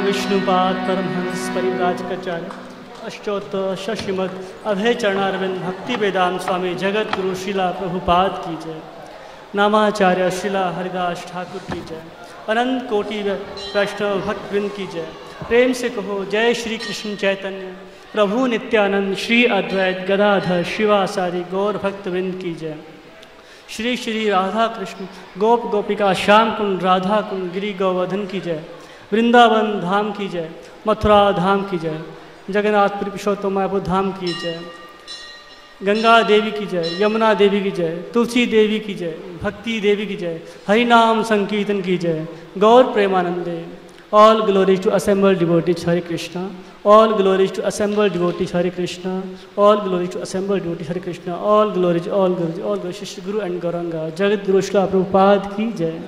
विष्णुपाद परमहंस परिव्राजकाचार्य अष्टोत्तर श्रीमद अभय चरणारविंद भक्ति वेदांत स्वामी जगत गुरु शिला प्रभुपाद की जय। नामाचार्य शिला हरिदास ठाकुर की जय। अनंत कोटि वैष्णव भक्तवृंद की जय। प्रेम से कहो जय श्री कृष्ण चैतन्य प्रभु नित्यानंद श्री अद्वैत गदाधर शिवासादि गौर भक्तवृंद की जय। श्री श्री राधा कृष्ण गोप गोपिका श्याम कुंड राधा कुंड गिरि गोवर्धन की जय। वृंदावन धाम की जय। मथुरा धाम की जय। जगन्नाथपुरी पुरुषोत्तम मायापुर धाम की जय। गंगा देवी की जय। यमुना देवी की जय। तुलसी देवी की जय। भक्ति देवी की जय। हरिनाम संकीर्तन की जय। गौर प्रेमानंदे। All glories to assembled devotees Hare Krishna. All glories to assembled devotees Hare Krishna. All glories to assembled devotees Hare Krishna. All glories all glories all glories शिष्य गुरु एंड गौरंगा जगत गुरु श्रील प्रभुपाद की जय।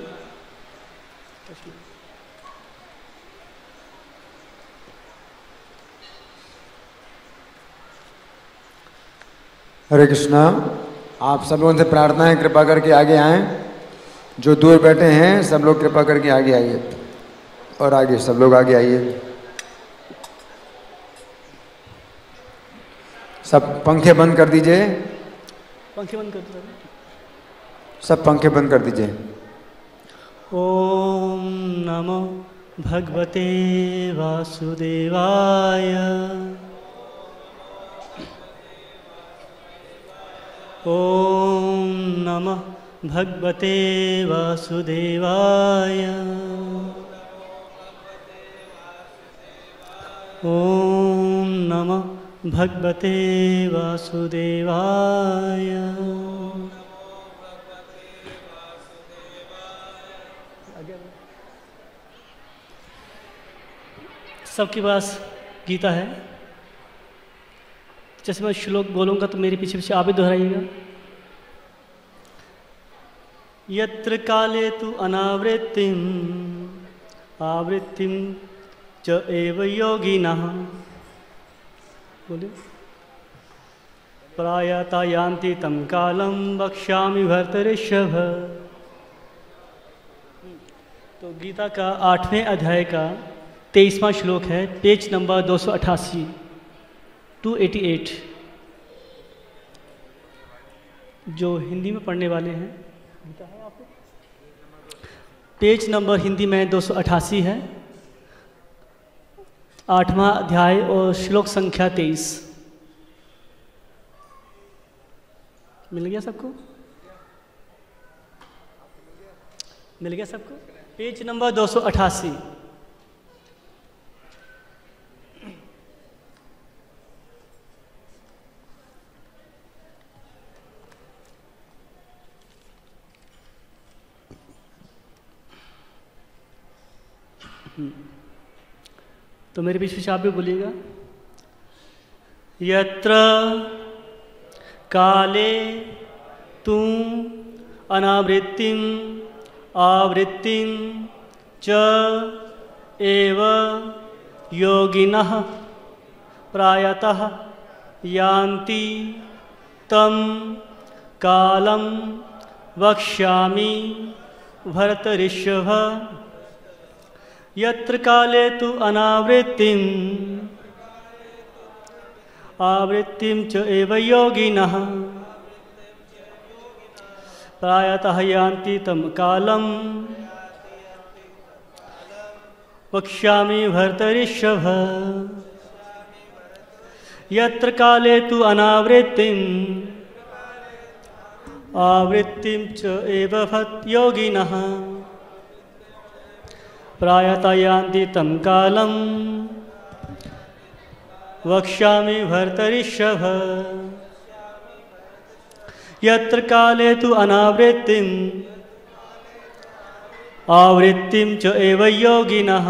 हरे कृष्णा। आप सब लोगों से प्रार्थना है कृपा करके आगे आएं। जो दूर बैठे हैं सब लोग कृपा करके आगे आइए और आगे सब लोग आगे आइए। सब पंखे बंद कर दीजिए। पंखे बंद कर दीजिए। सब पंखे बंद कर दीजिए। ओम नमो भगवते वासुदेवाय। ओम नमः भगवते वासुदेवाय। ओम नमः भगवते वासुदेवाय। सबके पास गीता है। जैसे मैं श्लोक बोलूँगा तो मेरे पीछे पीछे आप भी दोहराइएगा। यत्र काले तु अनावृत्तिम आवृत्तिम च एव योगिनः। बोलिए। प्रायता यान्ति तं कालं वक्ष्यामि भर्तृषभ। तो गीता का 8वें अध्याय का 23वां श्लोक है, पेज नंबर 288 288। जो हिंदी में पढ़ने वाले हैं, पेज नंबर हिंदी में 288 है, 8वां अध्याय और श्लोक संख्या 23। मिल गया सबको? मिल गया सबको? Page number 288। तो मेरे पीछे पीछे आप भी बोलिएगा। यत्र काले तुम अनावृत्तिम आवृत्तिम च एव योगिनः प्रायतः यान्ति तं कालं वक्ष्यामि भर्तृषभ। यत्र काले तु अनावृत्तिम आवृत्तिम च एव योगिनः प्रायतः यान्ति तं कालं वक्ष्यामि भर्तृषभ। यत्र काले तु अनावृत्तिम आवृत्तिम च एव योगिनः प्रायतः यान्ति तं कालं वक्ष्यामि भर्तृषभ। यत्र काले तु अनावृत्तिम आवृत्तिम च एव योगिनः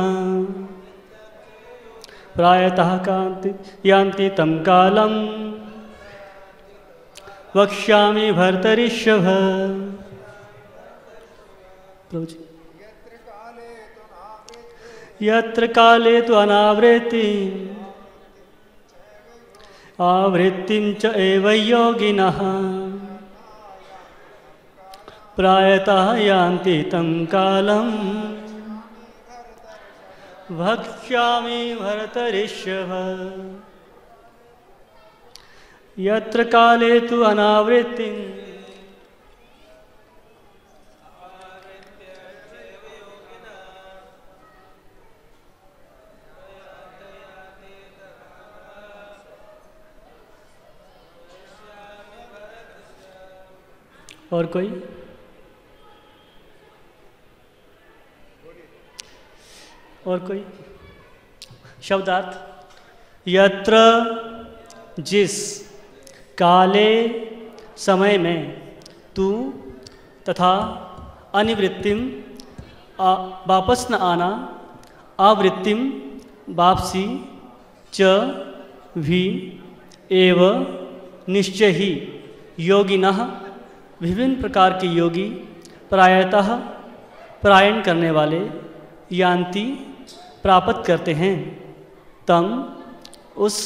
प्रायतः यान्ति तं कालं वक्ष्यामि भर्तृषभ। यत्र काले तु आवृत्तिं च एव योगिनः प्रायतः यान्ति तं कालं वक्ष्यामि भरतर्षभ। यत्र काले तु अनावृत्तिं और कोई शब्दार्थ। यत्र जिस काले समय में तू तथा अनिवृत्तिम वापस न आना आवृत्तिम वापसी च भी एव निश्चय ही योगिनः विभिन्न प्रकार के योगी प्रायतः परायण करने वाले यान्ति प्राप्त करते हैं तम उस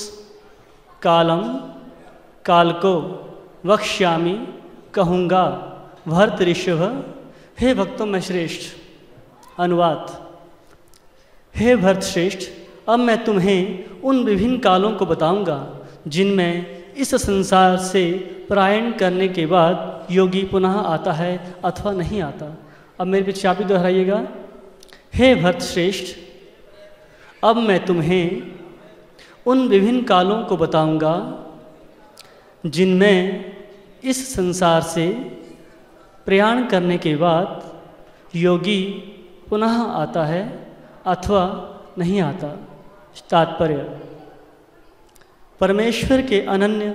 कालम काल को वक्ष्यामि कहूँगा भरतर्षभ हे भक्तों में श्रेष्ठ। अनुवाद। हे भरतश्रेष्ठ अब मैं तुम्हें उन विभिन्न कालों को बताऊंगा जिनमें इस संसार से पलायन करने के बाद योगी पुनः आता है अथवा नहीं आता। अब मेरे पीछे आप ही दोहराइएगा। हे भरतश्रेष्ठ अब मैं तुम्हें उन विभिन्न कालों को बताऊंगा जिनमें इस संसार से प्रयाण करने के बाद योगी पुनः आता है अथवा नहीं आता। तात्पर्य। परमेश्वर के अनन्य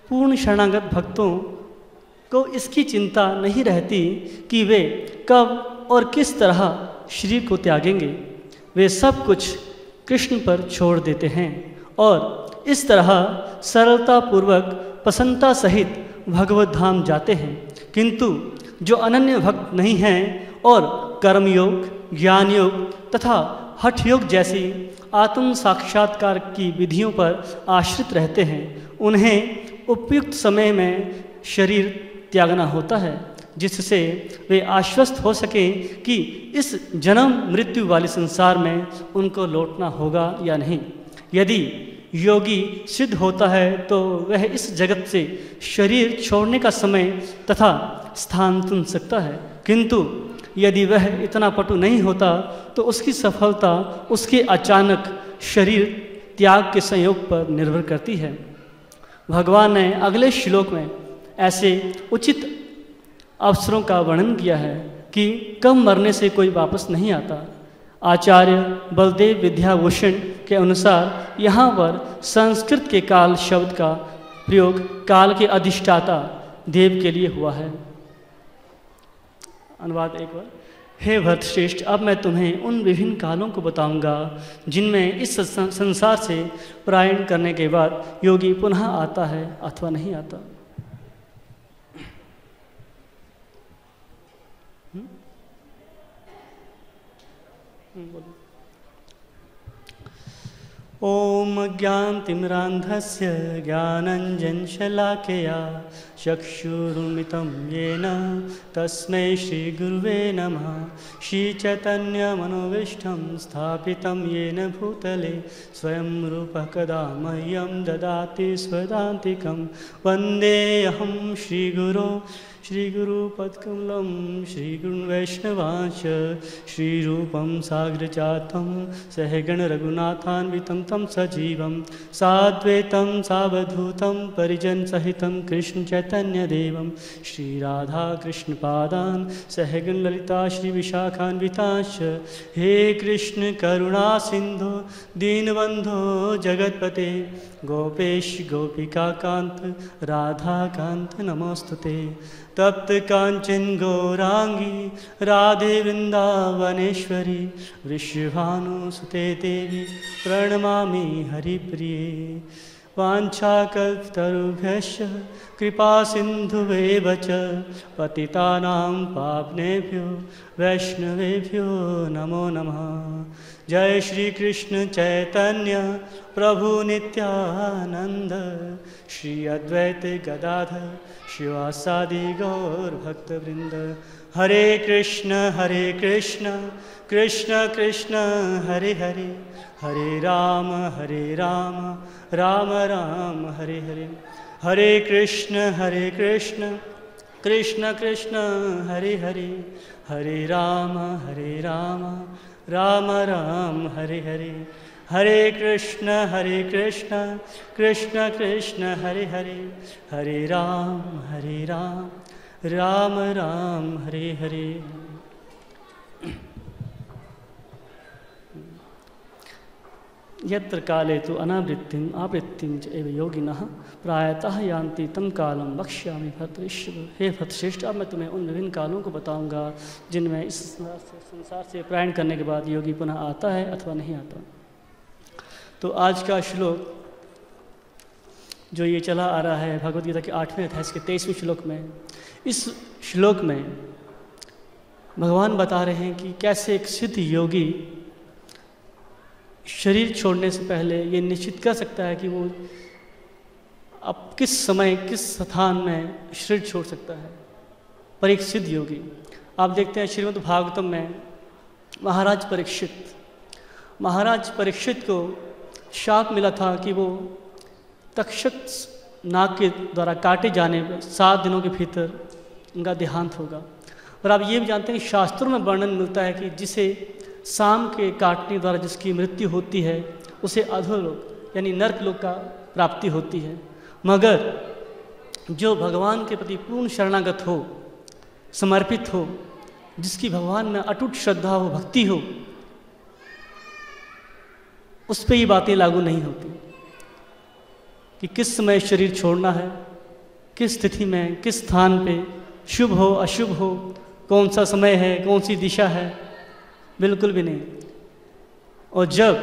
पूर्ण शरणागत भक्तों को इसकी चिंता नहीं रहती कि वे कब और किस तरह शरीर को त्यागेंगे। वे सब कुछ कृष्ण पर छोड़ देते हैं और इस तरह सरलता पूर्वक प्रसन्नता सहित भगवत धाम जाते हैं। किंतु जो अनन्य भक्त नहीं हैं और कर्मयोग, ज्ञान योग तथा हठ योग जैसी आत्म साक्षात्कार की विधियों पर आश्रित रहते हैं, उन्हें उपयुक्त समय में शरीर त्यागना होता है जिससे वे आश्वस्त हो सकें कि इस जन्म मृत्यु वाले संसार में उनको लौटना होगा या नहीं। यदि योगी सिद्ध होता है तो वह इस जगत से शरीर छोड़ने का समय तथा स्थान चुन सकता है, किंतु यदि वह इतना पटु नहीं होता तो उसकी सफलता उसके अचानक शरीर त्याग के संयोग पर निर्भर करती है। भगवान ने अगले श्लोक में ऐसे उचित अवसरों का वर्णन किया है कि कब मरने से कोई वापस नहीं आता। आचार्य बलदेव विद्याभूषण के अनुसार यहाँ पर संस्कृत के काल शब्द का प्रयोग काल के अधिष्ठाता देव के लिए हुआ है। अनुवाद एक बार। हे भरतश्रेष्ठ अब मैं तुम्हें उन विभिन्न कालों को बताऊंगा जिनमें इस संसार से पलायन करने के बाद योगी पुनः आता है अथवा नहीं आता। ओम ज्ञानतिमिरान्धस्य ज्ञानञ्जनशलाकया चक्षुरुन्मिलितं येन तस्मै श्रीगुरुवे नमः। श्रीचैतन्यमनोभीष्टं स्थापितं येन भूतले स्वयं रूपः कदा मह्यं ददाति स्वदान्तिकं। वन्देऽहं श्रीगुरो श्रीगुरुपदकमलं श्रीगुरुन् वैष्णवांश्च श्रीरूपं साग्रजातं सहगण रघुनाथान्वितं तं सजीवं साद्वैतं सावधूतं परिजनसहितं कृष्ण चैतन्यदेवं श्रीराधाकृष्णपादान् सहगण ललिता श्रीविशाखान्वितांश्च। हे कृष्ण करुणा सिन्धो दीनबन्धो जगत्पते गोपेश गोपिकाकान्त राधाकान्त नमोस्तुते। तप्त कांचन गौरांगी राधे वृंदावनेश्वरी वृषभानुसुते देवी प्रणमामि हरिप्रिये। वाञ्छाकल्पतरुभ्यश्च कृपा सिन्धुवेव च पतितानां पावनेभ्यो वैष्णवेभ्यो नमो नमः। जय श्री कृष्ण चैतन्य प्रभु नित्यानंद, श्री अद्वैत गदाधर शिवासादि गौर भक्तवृंद। हरे कृष्ण कृष्ण कृष्ण हरे हरे, हरे राम राम राम हरे हरे। हरे कृष्ण कृष्ण कृष्ण हरे हरे, हरे राम राम राम हरे हरे। हरे कृष्ण कृष्ण कृष्ण हरे हरे, हरे राम राम राम हरे हरे। यत्र काले तो अनावृत्तिम आवृत्तिम च एव योगिनः प्रायतः यान्ति तं कालम वक्ष्यामि भद्रेश्वर। हे भद्रश्रेष्ठ, अब मैं तुम्हें उन विभिन्न कालों को बताऊंगा जिनमें इस संसार से प्रयाण करने के बाद योगी पुनः आता है अथवा नहीं आता। तो आज का श्लोक जो ये चला आ रहा है भगवद गीता के 8वें अध्याय के 23वें श्लोक में, इस श्लोक में भगवान बता रहे हैं कि कैसे एक सिद्ध योगी शरीर छोड़ने से पहले ये निश्चित कर सकता है कि वो अब किस समय किस स्थान में शरीर छोड़ सकता है। पर एक सिद्ध योगी, आप देखते हैं श्रीमद् भागवतम में महाराज परीक्षित को शाप मिला था कि वो तक्षक नाग के द्वारा काटे जाने पर 7 दिनों के भीतर उनका देहांत होगा। और आप ये भी जानते हैं कि शास्त्रों में वर्णन मिलता है कि जिसे सांप के काटने द्वारा जिसकी मृत्यु होती है उसे अधोलोक यानी नर्क लोक का प्राप्ति होती है। मगर जो भगवान के प्रति पूर्ण शरणागत हो, समर्पित हो, जिसकी भगवान में अटूट श्रद्धा हो, भक्ति हो, उस पर ये बातें लागू नहीं होती कि किस समय शरीर छोड़ना है, किस स्थिति में, किस स्थान पे, शुभ हो अशुभ हो, कौन सा समय है, कौन सी दिशा है, बिल्कुल भी नहीं। और जब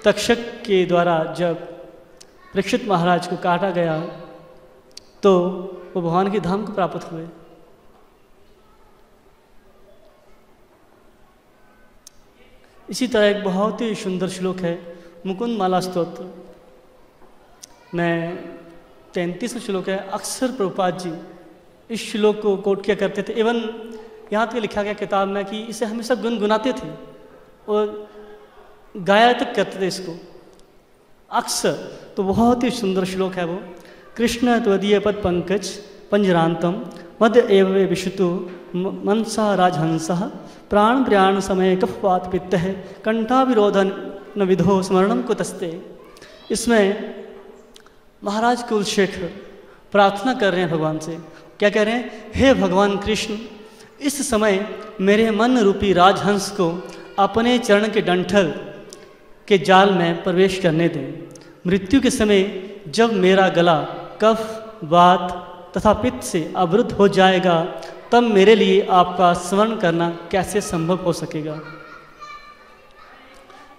तक्षक के द्वारा जब परीक्षित महाराज को काटा गया तो वो भगवान के धाम को प्राप्त हुए। इसी तरह एक बहुत ही सुंदर श्लोक है मुकुंद माला स्तोत्र में 33वां श्लोक है। अक्सर प्रभुपाद जी इस श्लोक को कोट किया करते थे। इवन यहाँ तक लिखा गया किताब में कि इसे हमेशा गुनगुनाते थे और गाया तक करते थे इसको अक्सर। तो बहुत ही सुंदर श्लोक है वो। कृष्ण त्वदीय पद पंकज पंजरांतम मध्य एव विशुतु मनसा राजहंसः प्राण प्रयाण समय कफपात पित्त है कंठाविरोधन न विधो स्मरणम कुतस्ते। इसमें महाराज कुलशेखर प्रार्थना कर रहे हैं भगवान से। क्या कह रहे हैं? हे भगवान कृष्ण, इस समय मेरे मन रूपी राजहंस को अपने चरण के डंठल के जाल में प्रवेश करने दें। मृत्यु के समय जब मेरा गला कफ वात तथा पित्त से अवरुद्ध हो जाएगा तब मेरे लिए आपका स्मरण करना कैसे संभव हो सकेगा।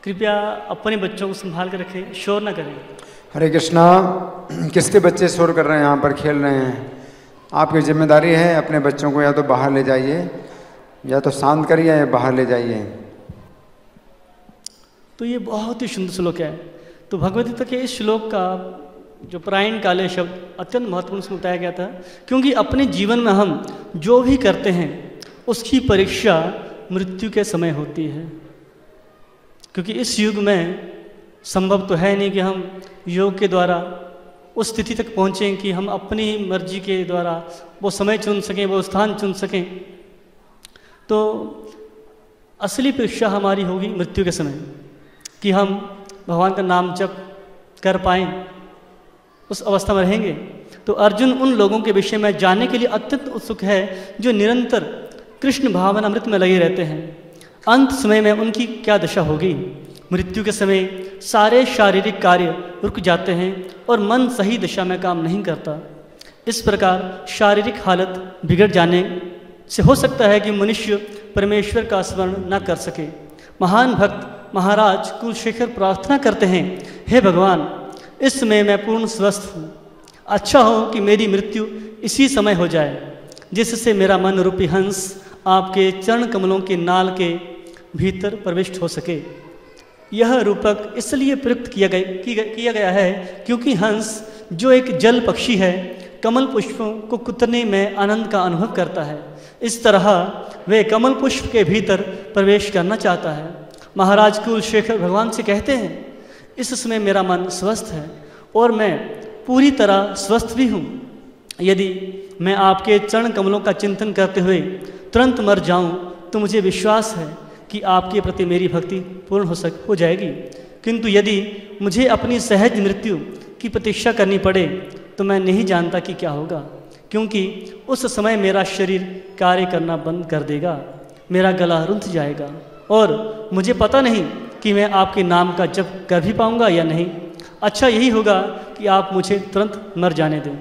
कृपया अपने बच्चों को संभाल कर रखें, शोर न करें। हरे कृष्णा। किसके बच्चे शोर कर रहे हैं? यहाँ पर खेल रहे हैं। आपकी जिम्मेदारी है अपने बच्चों को या तो बाहर ले जाइए, या तो शांत करिए या बाहर ले जाइए। तो ये बहुत ही सुंदर श्लोक है। तो भगवद गीता के इस श्लोक का जो प्रायण काले शब्द अत्यंत महत्वपूर्ण से बताया गया था, क्योंकि अपने जीवन में हम जो भी करते हैं उसकी परीक्षा मृत्यु के समय होती है। क्योंकि इस युग में संभव तो है नहीं कि हम योग के द्वारा उस स्थिति तक पहुँचें कि हम अपनी मर्जी के द्वारा वो समय चुन सकें, वो स्थान चुन सकें। तो असली परीक्षा हमारी होगी मृत्यु के समय कि हम भगवान का नाम जप कर पाएँ, उस अवस्था में रहेंगे। तो अर्जुन उन लोगों के विषय में जानने के लिए अत्यंत उत्सुक है जो निरंतर कृष्ण भावनामृत में लगे रहते हैं। अंत समय में उनकी क्या दशा होगी? मृत्यु के समय सारे शारीरिक कार्य रुक जाते हैं और मन सही दिशा में काम नहीं करता। इस प्रकार शारीरिक हालत बिगड़ जाने से हो सकता है कि मनुष्य परमेश्वर का स्मरण न कर सके। महान भक्त महाराज कुलशेखर प्रार्थना करते हैं, हे भगवान, इस समय मैं पूर्ण स्वस्थ हूँ। अच्छा हो कि मेरी मृत्यु इसी समय हो जाए, जिससे मेरा मन रूपी हंस आपके चरण कमलों के नाल के भीतर प्रविष्ट हो सके। यह रूपक इसलिए प्रयुक्त किया गया है क्योंकि हंस जो एक जल पक्षी है, कमल पुष्पों को कुतरने में आनंद का अनुभव करता है। इस तरह वे कमल पुष्प के भीतर प्रवेश करना चाहता है। महाराज कुलशेखर भगवान से कहते हैं, इस समय मेरा मन स्वस्थ है और मैं पूरी तरह स्वस्थ भी हूँ। यदि मैं आपके चरण कमलों का चिंतन करते हुए तुरंत मर जाऊँ तो मुझे विश्वास है कि आपके प्रति मेरी भक्ति पूर्ण हो जाएगी। किंतु यदि मुझे अपनी सहज मृत्यु की प्रतीक्षा करनी पड़े तो मैं नहीं जानता कि क्या होगा, क्योंकि उस समय मेरा शरीर कार्य करना बंद कर देगा, मेरा गला रुंध जाएगा और मुझे पता नहीं कि मैं आपके नाम का जप कर भी पाऊंगा या नहीं। अच्छा यही होगा कि आप मुझे तुरंत मर जाने दें।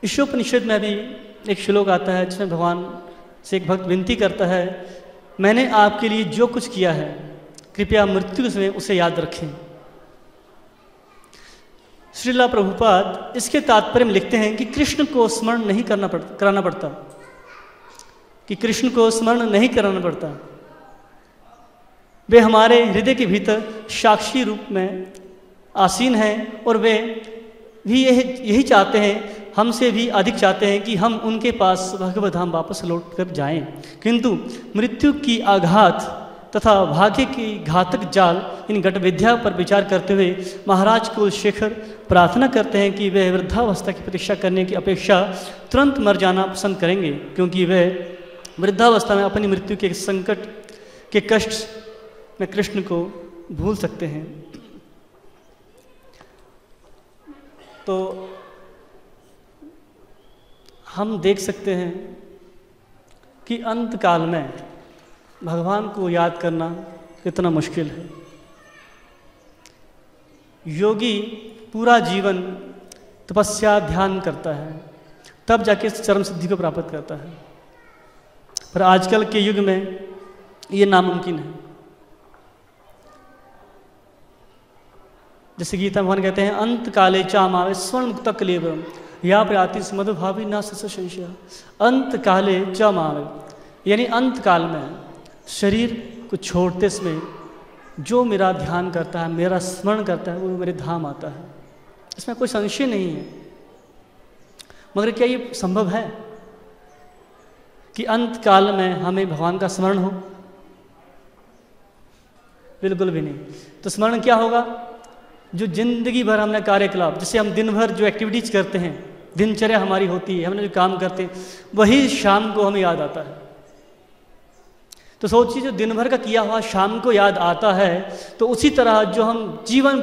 ईशोपनिषद में भी एक श्लोक आता है जिसमें भगवान से एक भक्त विनती करता है, मैंने आपके लिए जो कुछ किया है कृपया मृत्यु समय उसे याद रखें। श्रीला प्रभुपाद इसके तात्पर्य में लिखते हैं कि कृष्ण को स्मरण नहीं कराना पड़ता, कि कृष्ण को स्मरण नहीं कराना पड़ता। वे हमारे हृदय के भीतर साक्षी रूप में आसीन हैं और वे भी यही चाहते हैं, हमसे भी अधिक चाहते हैं कि हम उनके पास भगवत धाम वापस लौट कर जाएं। किंतु मृत्यु की आघात तथा भाग्य की घातक जाल इन गतविद्या पर विचार करते हुए महाराज कुलशेखर प्रार्थना करते हैं कि वे वृद्धावस्था की प्रतीक्षा करने की अपेक्षा तुरंत मर जाना पसंद करेंगे, क्योंकि वे वृद्धावस्था में अपनी मृत्यु के संकट के कष्ट में कृष्ण को भूल सकते हैं। तो हम देख सकते हैं कि अंत काल में भगवान को याद करना कितना मुश्किल है। योगी पूरा जीवन तपस्या ध्यान करता है, तब जाके चरम सिद्धि को प्राप्त करता है, पर आजकल के युग में ये नामुमकिन है। जैसे गीता भगवान कहते हैं, अंत काले चामावे स्वर्ण मुक्त कलेवरम या प्रयाति मधुभावी ना संशय। अंत काले चामावे यानी अंत काल में शरीर को छोड़ते समय जो मेरा ध्यान करता है, मेरा स्मरण करता है, वो मेरे धाम आता है। इसमें कोई संशय नहीं है। मगर क्या ये संभव है कि अंत काल में हमें भगवान का स्मरण हो? बिल्कुल भी नहीं। तो स्मरण क्या होगा? जो जिंदगी भर हमने कार्यकलाप, जैसे हम दिन भर जो एक्टिविटीज करते हैं, दिनचर्या हमारी होती है, हमने जो काम करते हैं, वही शाम को हमें याद आता है। तो सोचिए, जो दिन भर का किया हुआ शाम को याद आता है, तो उसी तरह जो हम जीवन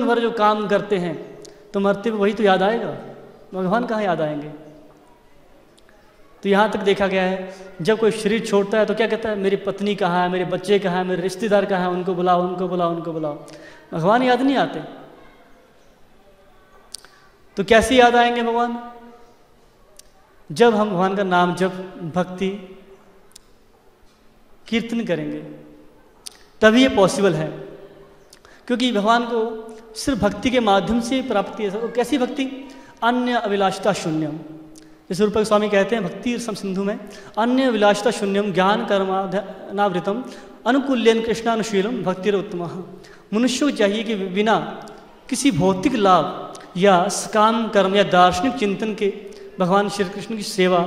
भर जो काम करते हैं, तो मरते हुए वही तो याद आएगा, भगवान कहाँ याद आएंगे? तो यहाँ तक देखा गया है, जब कोई शरीर छोड़ता है तो क्या कहता है, मेरी पत्नी कहाँ है, मेरे बच्चे कहाँ हैं, मेरे रिश्तेदार कहाँ हैं, उनको बुलाओ, उनको बुलाओ, उनको बुलाओ। भगवान याद नहीं आते। तो कैसे याद आएंगे भगवान? जब हम भगवान का नाम, जब भक्ति कीर्तन करेंगे, तभी ये पॉसिबल है। क्योंकि भगवान को सिर्फ भक्ति के माध्यम से प्राप्ति है। कैसी भक्ति? अन्य अभिलाषता शून्यम। जैसे रूपक स्वामी कहते हैं भक्ति रसम सिंधु में, अन्य अभिलाषता शून्यम ज्ञान कर्मानावृतम अनुकूल्यन कृष्णानुशीलम भक्तिरोत्तम। मनुष्य को चाहिए कि बिना किसी भौतिक लाभ या सकाम कर्म या दार्शनिक चिंतन के भगवान श्री कृष्ण की सेवा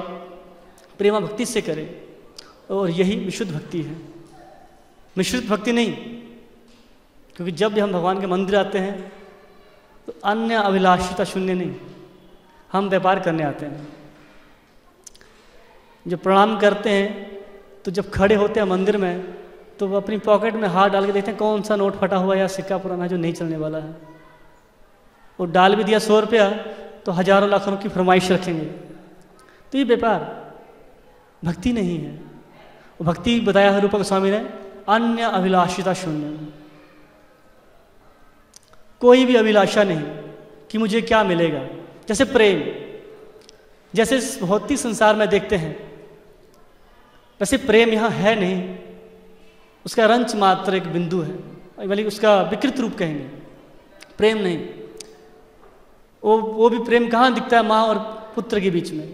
प्रेमा भक्ति से करे, और यही विशुद्ध भक्ति है, मिश्रित भक्ति नहीं। क्योंकि जब भी हम भगवान के मंदिर आते हैं तो अन्य अभिलाषिता शून्य नहीं, हम व्यापार करने आते हैं। जब प्रणाम करते हैं तो जब खड़े होते हैं मंदिर में, तो वो अपनी पॉकेट में हाथ डाल के देखते हैं कौन सा नोट फटा हुआ या सिक्का पुराना है जो नहीं चलने वाला है। वो डाल भी दिया 100 रुपया तो हजारों लाखों की फरमाइश रखेंगे। तो ये व्यापार भक्ति नहीं है। वो भक्ति बताया है रूपक स्वामी ने, अन्य अभिलाषिता शून्य। कोई भी अभिलाषा नहीं कि मुझे क्या मिलेगा। जैसे प्रेम, जैसे इस भौतिक संसार में देखते हैं, वैसे प्रेम यहाँ है नहीं। उसका रंच मात्र एक बिंदु है, बल्कि उसका विकृत रूप कहेंगे, प्रेम नहीं। वो भी प्रेम कहाँ दिखता है? माँ और पुत्र के बीच में।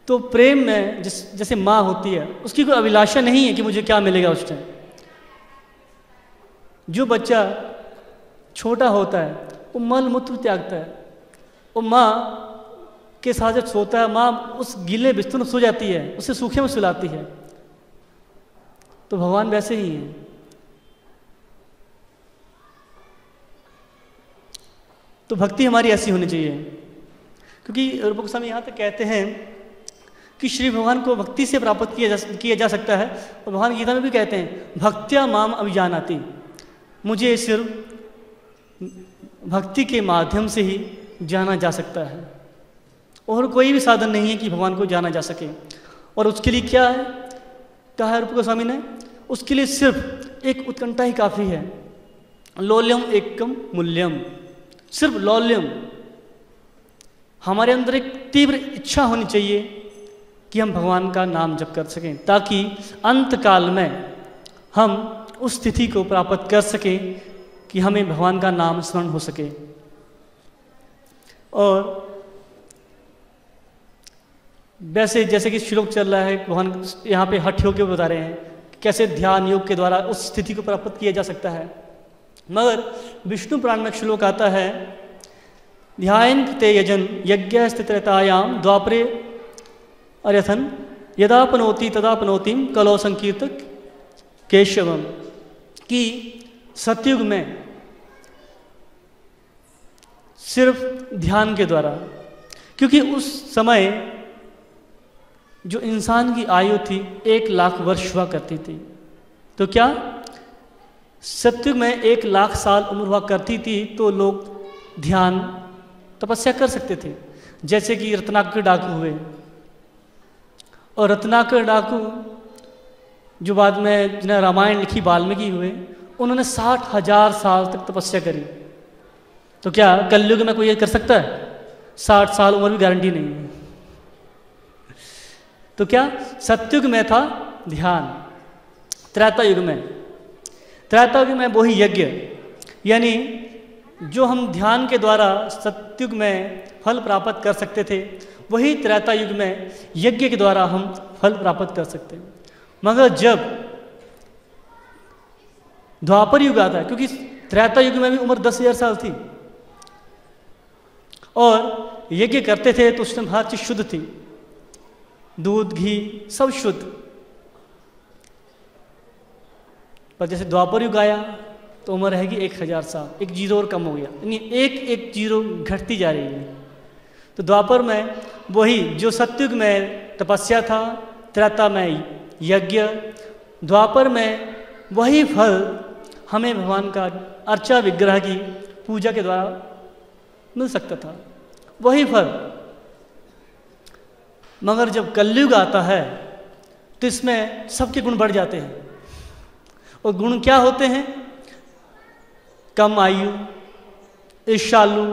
तो प्रेम में जैसे माँ होती है, उसकी कोई अभिलाषा नहीं है कि मुझे क्या मिलेगा उस टाइम। जो बच्चा छोटा होता है वो मल मूत्र त्यागता है, वो माँ के साथ जब सोता है, माँ उस गीले बिस्तर में सो जाती है, उसे सूखे में सुलाती है। तो भगवान वैसे ही हैं। तो भक्ति हमारी ऐसी होनी चाहिए, क्योंकि रूप गोस्वामी यहाँ तक कहते हैं कि श्री भगवान को भक्ति से प्राप्त किया जा सकता है। और भगवान गीता में भी कहते हैं भक्त्या माम अभिजानाति, मुझे सिर्फ भक्ति के माध्यम से ही जाना जा सकता है, और कोई भी साधन नहीं है कि भगवान को जाना जा सके। और उसके लिए क्या है, कहा है रूप गोस्वामी ने, उसके लिए सिर्फ एक उत्कंठा ही काफ़ी है। लौल्यम एकम मूल्यम, सिर्फ लौल्यम, हमारे अंदर एक तीव्र इच्छा होनी चाहिए कि हम भगवान का नाम जप कर सकें, ताकि अंत काल में हम उस स्थिति को प्राप्त कर सकें कि हमें भगवान का नाम स्मरण हो सके। और वैसे जैसे कि श्लोक चल रहा है, भगवान यहाँ पे हठ योग के बता रहे हैं कैसे ध्यान योग के द्वारा उस स्थिति को प्राप्त किया जा सकता है। मगर विष्णु पुराण में श्लोक आता है, ध्यान कृते यजन यज्ञ स्थितरतायाम द्वापरे अर्थन यदापनोति तदापनोतिम कलो संकीर्तक केशवम, कि सतयुग में सिर्फ ध्यान के द्वारा, क्योंकि उस समय जो इंसान की आयु थी 1,00,000 वर्ष हुआ करती थी। तो क्या सतयुग में 1,00,000 साल उम्र हुआ करती थी, तो लोग ध्यान तपस्या कर सकते थे। जैसे कि रत्नाकर डाकू हुए, और रत्नाकर डाकू जो बाद में जिन्हें रामायण लिखी वाल्मीकि हुए, उन्होंने 60,000 साल तक तपस्या करी। तो क्या कलयुग में कोई ये कर सकता है? 60 साल उम्र भी गारंटी नहीं है। तो क्या सतयुग में था ध्यान, त्रेता युग में वही यज्ञ, यानी जो हम ध्यान के द्वारा सतयुग में फल प्राप्त कर सकते थे, वही त्रेता युग में यज्ञ के द्वारा हम फल प्राप्त कर सकते हैं। मगर जब द्वापर युग आता है, क्योंकि त्रेता युग में भी उम्र 10,000 साल थी और यज्ञ करते थे, तो उस समय हर चीज शुद्ध थी, दूध घी सब शुद्ध। पर जैसे द्वापर युग आया तो उम्र रहेगी 1,000 साल, एक जीरो और कम हो गया, यानी एक जीरो घटती जा रही है। तो द्वापर में वही जो सतयुग में तपस्या था, त्रेता में यज्ञ, द्वापर में वही फल हमें भगवान का अर्चा विग्रह की पूजा के द्वारा मिल सकता था, वही फल। मगर जब कलयुग आता है तो इसमें सबके गुण बढ़ जाते हैं। और गुण क्या होते हैं? कम आयु, ईर्ष्यालु,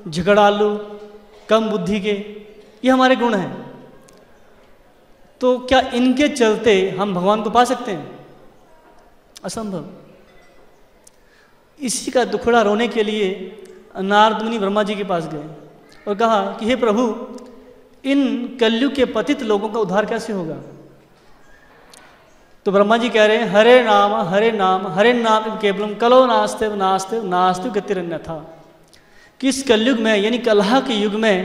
झगड़ालु, कम बुद्धि के, ये हमारे गुण हैं। तो क्या इनके चलते हम भगवान को पा सकते हैं? असंभव। इसी का दुखड़ा रोने के लिए नारद मुनि ब्रह्मा जी के पास गए और कहा कि हे प्रभु, इन कलयुग के पतित लोगों का उद्धार कैसे होगा? तो ब्रह्मा जी कह रहे हैं, हरे नाम हरे नाम हरे नाम केवलम कलो नास्ते नास्ते नास्ते गतिरन्यथा, कि इस कलयुग में यानी कलह के युग में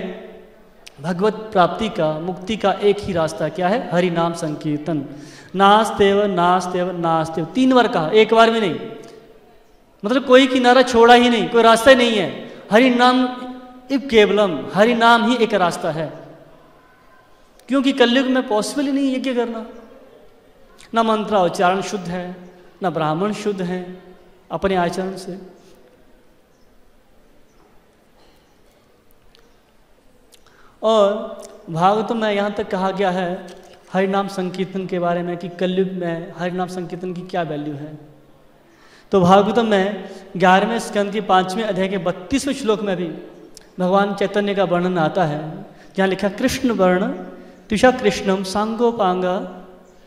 भगवत प्राप्ति का, मुक्ति का एक ही रास्ता क्या है? हरि नाम संकीर्तन। नास्तेव नास्तेव नास्तेव 3 बार कहा, एक बार भी नहीं, मतलब कोई किनारा छोड़ा ही नहीं, कोई रास्ता ही नहीं है। हरि नाम इव केवलम, हरि नाम ही एक रास्ता है, क्योंकि कलयुग में पॉसिबल ही नहीं यज्ञ करना। न मंत्रोच्चारण शुद्ध है, न ब्राह्मण शुद्ध है अपने आचरण से। और भागवतम में यहाँ तक कहा गया है हरि नाम संकीर्तन के बारे में कि कलयुग में हरि नाम संकीर्तन की क्या वैल्यू है। तो भागवतम में 11वें स्कंद के 5वें अध्याय के 32वें श्लोक में भी भगवान चैतन्य का वर्णन आता है, जहाँ लिखा कृष्ण वर्ण तुषा कृष्णम सांगोपांगा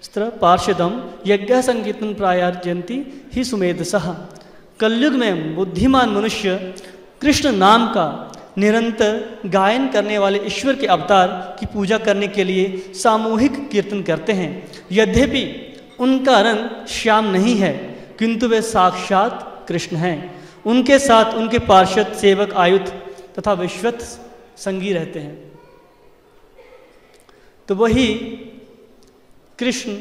इस तरह पार्षदम यज्ञ संकीर्तन प्रायार्जयंती ही सुमेधसः। कलयुग में बुद्धिमान मनुष्य कृष्ण नाम का निरंतर गायन करने वाले ईश्वर के अवतार की पूजा करने के लिए सामूहिक कीर्तन करते हैं। यद्यपि उनका रंग श्याम नहीं है, किंतु वे साक्षात कृष्ण हैं। उनके साथ उनके पार्षद, सेवक, आयुध तथा विश्वत संगी रहते हैं। तो वही कृष्ण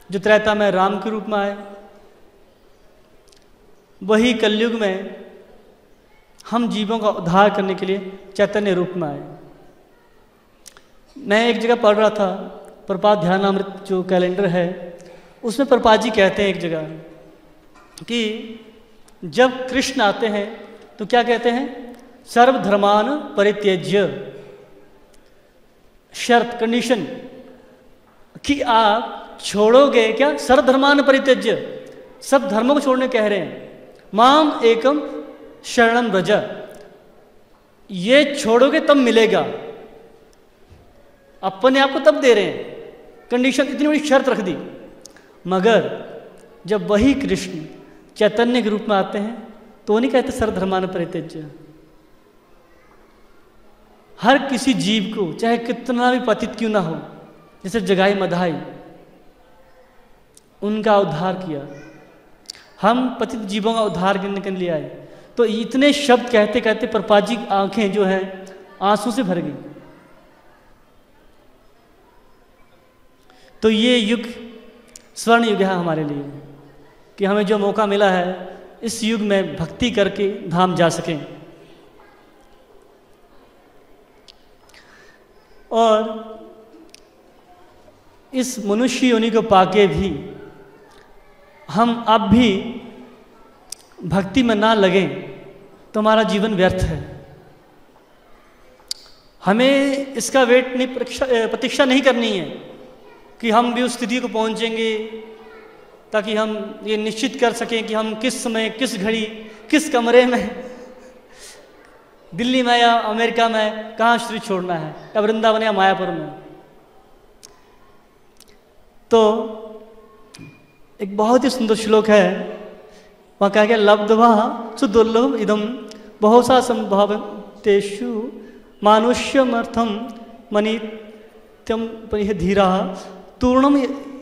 जो त्रेता में राम के रूप में आए, वही कलयुग में हम जीवों का उद्धार करने के लिए चैतन्य रूप में आए। मैं एक जगह पढ़ रहा था, प्रपात ध्यानामृत जो कैलेंडर है, उसमें प्रपात जी कहते हैं एक जगह कि जब कृष्ण आते हैं तो क्या कहते हैं, सर्वधर्मान परित्यज्य, शर्त, कंडीशन कि आप छोड़ोगे क्या, सर्वधर्मान परित्यज्य, सब धर्मों को छोड़ने कह रहे हैं। माम एकम शरणम व्रज, ये छोड़ोगे तब मिलेगा, अपने आप को तब दे रहे हैं, कंडीशन, इतनी बड़ी शर्त रख दी। मगर जब वही कृष्ण चैतन्य के रूप में आते हैं तो नहीं कहते सर्वधर्मान परित्यज्य। हर किसी जीव को चाहे कितना भी पतित क्यों ना हो, जैसे जगाई मधाई, उनका उद्धार किया। हम पतित जीवों का उद्धार करने के लिए आए। तो इतने शब्द कहते कहते प्रपात जी की आंखें जो है आंसू से भर गई। तो ये युग स्वर्ण युग है हमारे लिए कि हमें जो मौका मिला है इस युग में भक्ति करके धाम जा सकें। और इस मनुष्य योनि को पाके भी हम अब भी भक्ति में ना लगें तो हमारा जीवन व्यर्थ है। हमें इसका वेट नहीं, प्रतीक्षा नहीं करनी है कि हम भी उस स्थिति को पहुंचेंगे, ताकि हम ये निश्चित कर सकें कि हम किस समय, किस घड़ी, किस कमरे में, दिल्ली में या अमेरिका में कहाँ श्री छोड़ना है, या वृंदावन या मायापुर में। तो एक बहुत ही सुंदर श्लोक है, वहाँ कहा गया, लब्ध्वा सुदुर्लभम इदम बहुसा संभव तेषु मानुष्यमर्थम मनित्यम परिह धीरा तूर्णम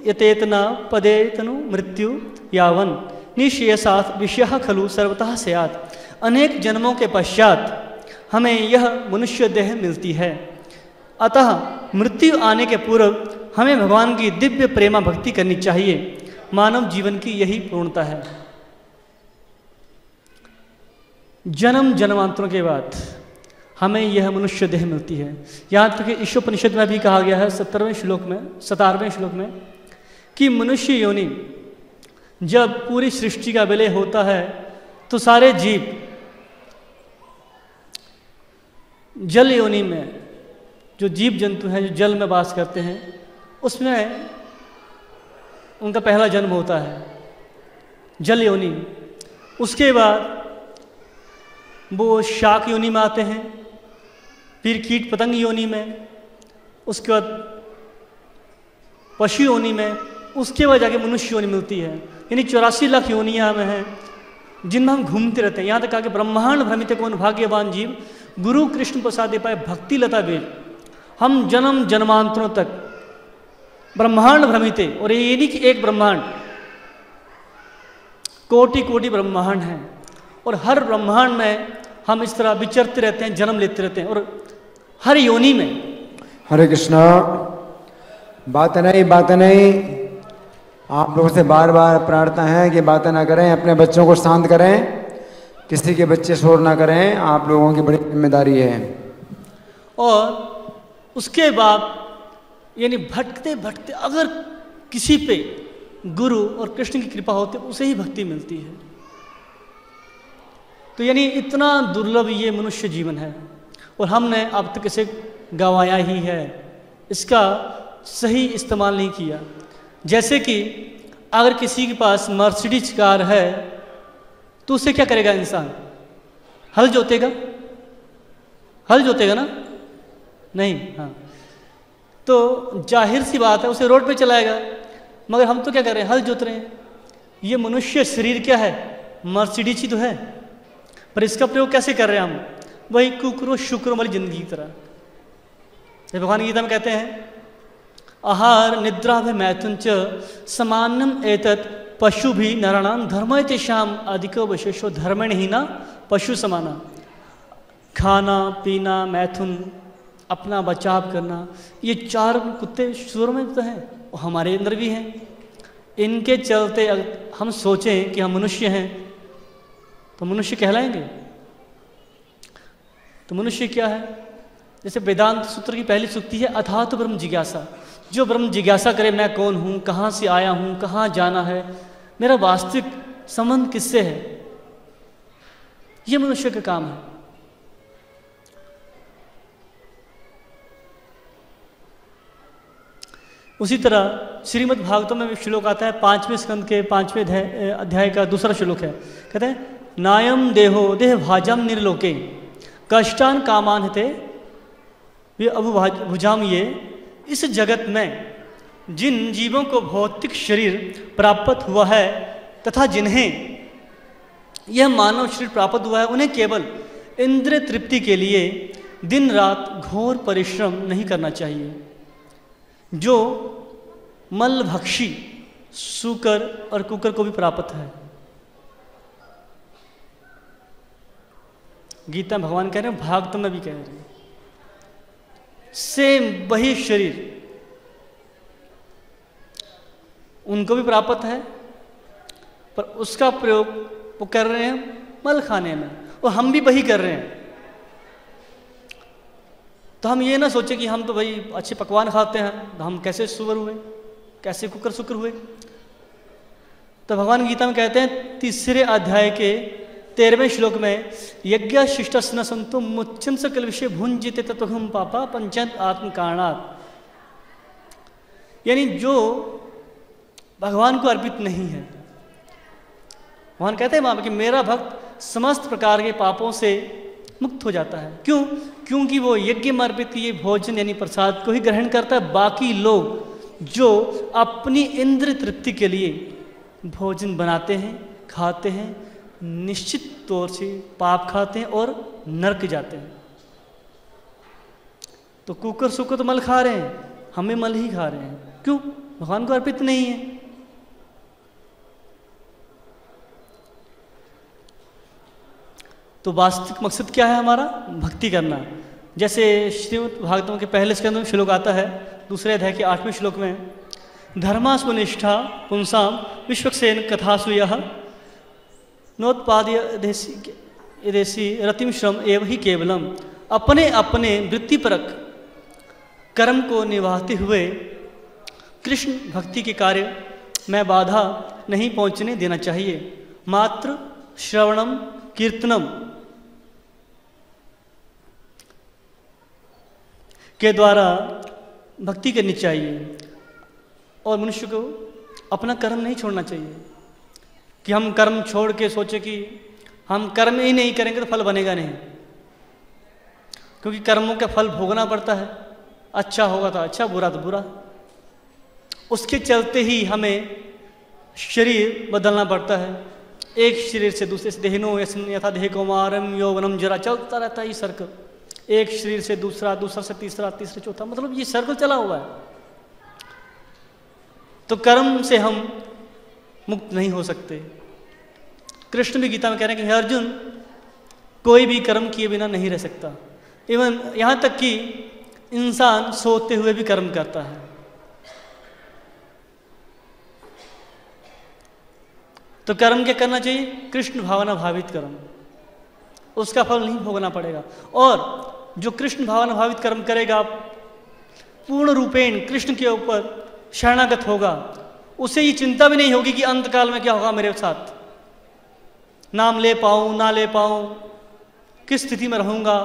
यतेतना पदेतनु मृत्यु यावन निश्चयसात विषयः खलु सर्वतः स्यात्। अनेक जन्मों के पश्चात हमें यह मनुष्य देह मिलती है, अतः मृत्यु आने के पूर्व हमें भगवान की दिव्य प्रेमा भक्ति करनी चाहिए। मानव जीवन की यही पूर्णता है। जन्म जन्मांतरों के बाद हमें यह मनुष्य देह मिलती है। यहाँ तक कि ईशोपनिषद में भी कहा गया है 17वें श्लोक में कि मनुष्य योनि जब पूरी सृष्टि का विलय होता है तो सारे जीव जल योनि में, जो जीव जंतु हैं जो जल में वास करते हैं, उसमें उनका पहला जन्म होता है, जल योनि। उसके बाद वो शाक योनि में आते हैं, फिर कीट पतंग योनि में, उसके बाद पशु योनि में, उसके बाद जाके मनुष्य योनि मिलती है। यानी 84 लाख योनियाँ में हैं जिनमें हम घूमते रहते हैं। यहाँ तक कहा कि ब्रह्मांड भ्रमित कौन भाग्यवान जीव, गुरु कृष्ण प्रसाद पाए भक्ति लता बेल। हम जन्म जन्मांतरों तक ब्रह्मांड भ्रमित, और ये नहीं कि एक ब्रह्मांड, कोटि कोटि ब्रह्मांड हैं, और हर ब्रह्मांड में हम इस तरह विचरते रहते हैं, जन्म लेते रहते हैं, और हर योनि में। हरे कृष्णा। बात नहीं, आप लोगों से बार बार प्रार्थना है कि बातें ना करें, अपने बच्चों को शांत करें, किसी के बच्चे शोर ना करें, आप लोगों की बड़ी जिम्मेदारी है। और उसके बाद यानी भटकते भटकते अगर किसी पे गुरु और कृष्ण की कृपा होती है, उसे ही भक्ति मिलती है। तो यानी इतना दुर्लभ ये मनुष्य जीवन है, और हमने अब तक इसे गंवाया ही है, इसका सही इस्तेमाल नहीं किया। जैसे कि अगर किसी के पास मर्सिडीज कार है तो उसे क्या करेगा इंसान, हल जोतेगा ना? नहीं। हाँ, तो जाहिर सी बात है उसे रोड पे चलाएगा। मगर हम तो क्या कर रहे हैं, हल जोत रहे हैं। ये मनुष्य शरीर क्या है, मर्सिडीज ही तो है, पर इसका प्रयोग कैसे कर रहे हैं हम, वही कुकरों शुक्रों वाली जिंदगी की तरह। भगवान गीता में कहते हैं आहार निद्रा व मैथुन च समानम एतत् पशु भी नराणाम धर्म तेषाम अधिको विशेषो धर्मण ही ना पशु समाना। खाना पीना मैथुन, अपना बचाव करना, ये चार कुत्ते शुरू में तो हैं और हमारे अंदर भी हैं। इनके चलते अगर हम सोचें कि हम मनुष्य हैं तो मनुष्य कहलाएंगे? तो मनुष्य क्या है? जैसे वेदांत सूत्र की पहली सूक्ति है अथातो ब्रह्म जिज्ञासा। जो ब्रह्म जिज्ञासा करे मैं कौन हूँ, कहाँ से आया हूँ, कहाँ जाना है, मेरा वास्तविक संबंध किससे है, ये मनुष्य का काम है। उसी तरह श्रीमद् भागवतम में श्लोक आता है 5वें स्कंद के 5वें अध्याय का दूसरा श्लोक है। कहते हैं नायम देहो देह भाजम निर्लोके कष्टान कामान हते वे अभुजाम। ये इस जगत में जिन जीवों को भौतिक शरीर प्राप्त हुआ है तथा जिन्हें यह मानव शरीर प्राप्त हुआ है उन्हें केवल इंद्रिय तृप्ति के लिए दिन रात घोर परिश्रम नहीं करना चाहिए। जो मलभक्षी सूकर और कुकर को भी प्राप्त है। गीता भगवान कह रहे हैं, भागवतम में भी कह रहे हैं, सेम वही शरीर उनको भी प्राप्त है, पर उसका प्रयोग वो कर रहे हैं मल खाने में, और हम भी वही कर रहे हैं। तो हम ये ना सोचे कि हम तो भाई अच्छे पकवान खाते हैं, तो हम कैसे सुअर हुए, कैसे कुकर शुक्र हुए। तो भगवान गीता में कहते हैं 3 अध्याय के 13वें श्लोक में यज्ञ शिष्टस्न संतो मुच्चन सकल विषय भुंजिते तत्वहम पापा पंचंत आत्म कारणात्। यानी जो भगवान को अर्पित नहीं है, भगवान कहते हैं वहां कि मेरा भक्त समस्त प्रकार के पापों से मुक्त हो जाता है। क्यों? क्योंकि वो यज्ञ में अर्पित किए भोजन यानी प्रसाद को ही ग्रहण करता है। बाकी लोग जो अपनी इंद्र तृप्ति के लिए भोजन बनाते हैं, खाते हैं, निश्चित तौर से पाप खाते हैं और नरक जाते हैं। तो कुकर सुकर तो मल खा रहे हैं, हमें मल ही खा रहे हैं। क्यों? भगवान को अर्पित नहीं है। तो वास्तविक मकसद क्या है हमारा? भक्ति करना। जैसे श्रीमद् भागवतम के पहले स्कंद में श्लोक आता है, दूसरे अध्याय के 8वें श्लोक में धर्मास्मनिष्ठा पुंसाम विश्वक्सेन कथासु यः नोत्पाद्य देशी रतिम श्रम एवं ही केवलम। अपने अपने वृत्तिपरक कर्म को निभाते हुए कृष्ण भक्ति के कार्य में बाधा नहीं पहुंचने देना चाहिए। मात्र श्रवणम कीर्तनम के द्वारा भक्ति करनी चाहिए, और मनुष्य को अपना कर्म नहीं छोड़ना चाहिए कि हम कर्म छोड़ के सोचे कि हम कर्म ही नहीं करेंगे तो फल बनेगा नहीं, क्योंकि कर्मों का फल भोगना पड़ता है। अच्छा होगा तो अच्छा, बुरा तो बुरा। उसके चलते ही हमें शरीर बदलना पड़ता है, एक शरीर से दूसरे से। देहिनो यथा देह कौमारम यौवनम जरा, चलता रहता है ये सर्कल, एक शरीर से दूसरा, दूसरा से तीसरा, तीसरा चौथा, मतलब ये सर्कल चला हुआ है। तो कर्म से हम मुक्त नहीं हो सकते। कृष्ण भी गीता में कह रहे हैं कि अर्जुन कोई भी कर्म किए बिना नहीं रह सकता। इवन यहाँ तक कि इंसान सोते हुए भी कर्म करता है। तो कर्म क्या करना चाहिए? कृष्ण भावना भावित कर्म, उसका फल नहीं भोगना पड़ेगा। और जो कृष्ण भावना भावित कर्म करेगा, पूर्ण रूपेण कृष्ण के ऊपर शरणागत होगा, उसे ये चिंता भी नहीं होगी कि अंत काल में क्या होगा मेरे साथ, नाम ले पाऊँ ना ले पाऊँ, किस स्थिति में रहूँगा,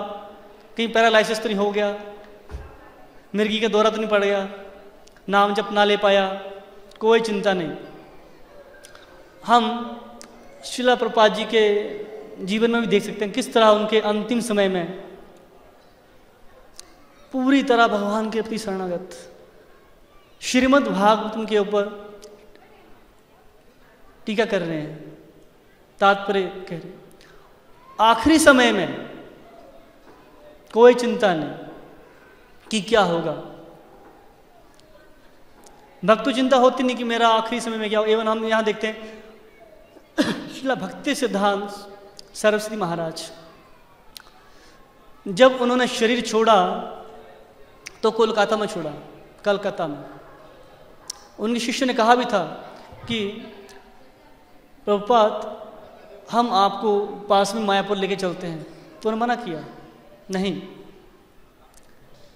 कहीं पैरालाइसिस तो नहीं हो गया, मिर्गी का दौरा तो नहीं पड़ गया, नाम जप ना ले पाया, कोई चिंता नहीं। हम श्रील प्रभुपाद जी के जीवन में भी देख सकते हैं किस तरह उनके अंतिम समय में पूरी तरह भगवान के प्रति शरणागत, श्रीमद् भागवतम के ऊपर टीका कर रहे हैं, तात्पर्य कह रहे हैं। आखिरी समय में कोई चिंता नहीं कि क्या होगा। भक्त को चिंता होती नहीं कि मेरा आखिरी समय में क्या होगा। एवं हम यहाँ देखते हैं श्रील भक्ति सिद्धांत सरस्वती महाराज जब उन्होंने शरीर छोड़ा तो कोलकाता में छोड़ा, कलकत्ता में। उनके शिष्य ने कहा भी था कि प्रभुपाद हम आपको पास में मायापुर लेके चलते हैं, तो उन्होंने मना किया, नहीं।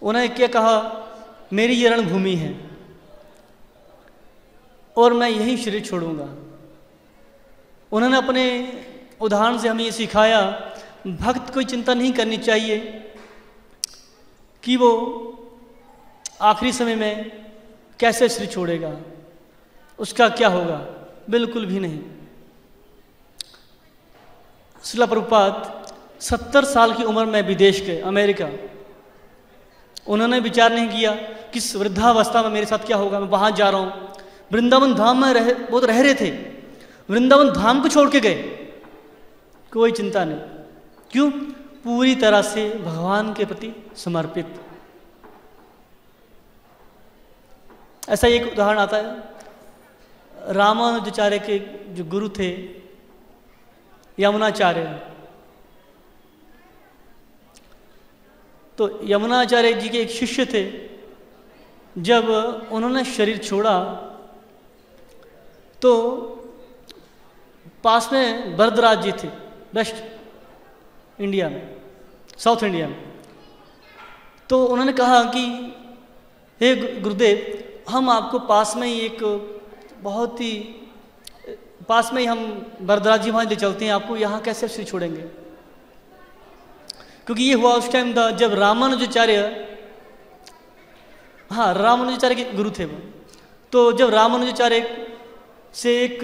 उन्होंने क्या कहा, मेरी ये रणभूमि है और मैं यही शरीर छोड़ूंगा। उन्होंने अपने उदाहरण से हमें ये सिखाया, भक्त कोई चिंता नहीं करनी चाहिए कि वो आखिरी समय में कैसे शरीर छोड़ेगा, उसका क्या होगा, बिल्कुल भी नहीं। श्रील प्रभुपाद 70 साल की उम्र में विदेश गए, अमेरिका। उन्होंने विचार नहीं किया कि इस वृद्धावस्था में मेरे साथ क्या होगा, मैं वहाँ जा रहा हूँ। वृंदावन धाम में वो तो रह रहे थे, वृंदावन धाम को छोड़ के गए, कोई चिंता नहीं। क्यों? पूरी तरह से भगवान के प्रति समर्पित। ऐसा एक उदाहरण आता है, रामानुजाचार्य के जो गुरु थे यमुनाचार्य, तो यमुनाचार्य जी के एक शिष्य थे। जब उन्होंने शरीर छोड़ा तो पास में वरदराज जी थे, वेस्ट इंडिया में, साउथ इंडिया में। तो उन्होंने कहा कि हे गुरुदेव, हम आपको पास में ही एक बहुत ही पास में ही हम वरदराज जी वहाँ ले चलते हैं, आपको यहाँ कैसे शरीर छोड़ेंगे। क्योंकि ये हुआ उस टाइम था जब रामानुजाचार्य, हाँ रामानुजाचार्य के गुरु थे वो। तो जब रामानुजाचार्य से एक